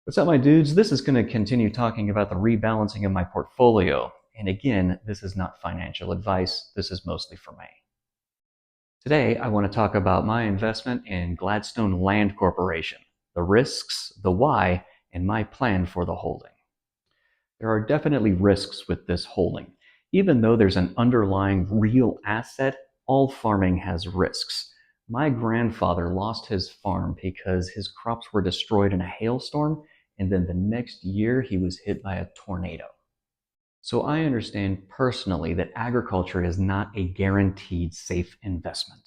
What's up, my dudes? This is going to continue talking about the rebalancing of my portfolio. And again, this is not financial advice. This is mostly for me. Today, I want to talk about my investment in Gladstone Land Corporation, the risks, the why, and my plan for the holding. There are definitely risks with this holding. Even though there's an underlying real asset, all farming has risks. My grandfather lost his farm because his crops were destroyed in a hailstorm, and then the next year he was hit by a tornado. So I understand personally that agriculture is not a guaranteed safe investment.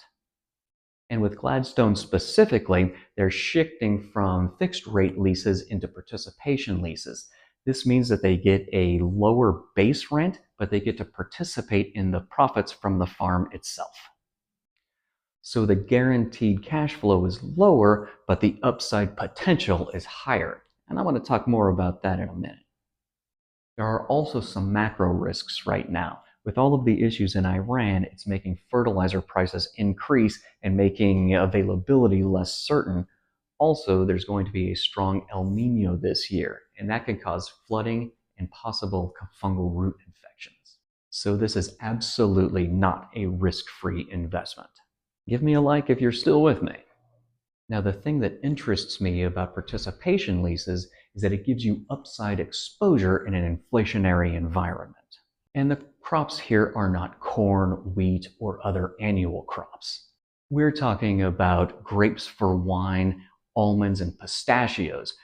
And with Gladstone specifically, they're shifting from fixed rate leases into participation leases. This means that they get a lower base rent, but they get to participate in the profits from the farm itself. So the guaranteed cash flow is lower, but the upside potential is higher. And I want to talk more about that in a minute. There are also some macro risks right now. With all of the issues in Iran, it's making fertilizer prices increase and making availability less certain. Also, there's going to be a strong El Nino this year, and that can cause flooding and possible fungal root infections. So this is absolutely not a risk-free investment. Give me a like if you're still with me. Now, the thing that interests me about participation leases is that it gives you upside exposure in an inflationary environment. And the crops here are not corn, wheat, or other annual crops. We're talking about grapes for wine, almonds, and pistachios,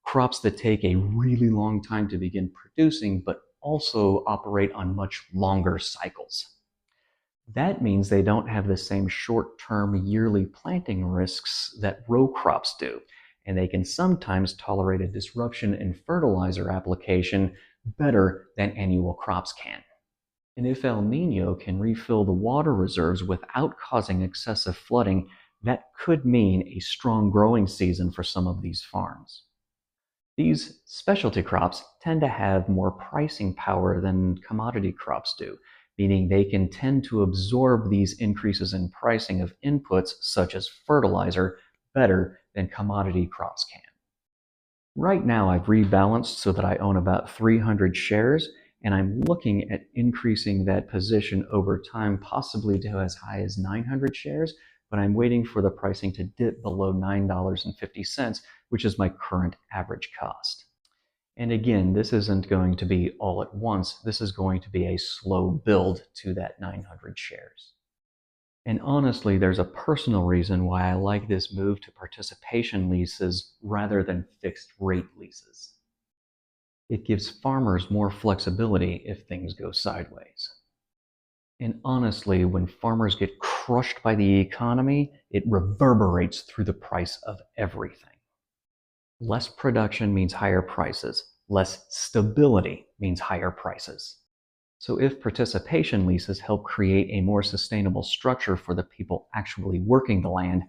crops that take a really long time to begin producing, but also operate on much longer cycles. That means they don't have the same short-term yearly planting risks that row crops do, and they can sometimes tolerate a disruption in fertilizer application better than annual crops can. And if El Nino can refill the water reserves without causing excessive flooding, that could mean a strong growing season for some of these farms. These specialty crops tend to have more pricing power than commodity crops do, meaning they can tend to absorb these increases in pricing of inputs such as fertilizer better than commodity crops can. Right now, I've rebalanced so that I own about 300 shares, and I'm looking at increasing that position over time, possibly to as high as 900 shares, but I'm waiting for the pricing to dip below $9.50, which is my current average cost. And again, this isn't going to be all at once. This is going to be a slow build to that 900 shares. And honestly, there's a personal reason why I like this move to participation leases rather than fixed rate leases. It gives farmers more flexibility if things go sideways. And honestly, when farmers get crushed by the economy, it reverberates through the price of everything. Less production means higher prices. Less stability means higher prices. So if participation leases help create a more sustainable structure for the people actually working the land,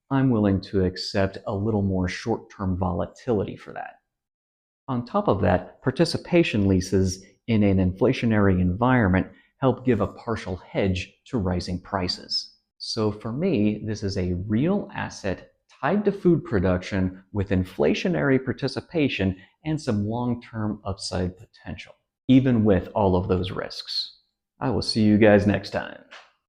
I'm willing to accept a little more short-term volatility for that. On top of that, participation leases in an inflationary environment help give a partial hedge to rising prices. So for me, this is a real asset tied to food production with inflationary participation and some long-term upside potential, even with all of those risks. I will see you guys next time.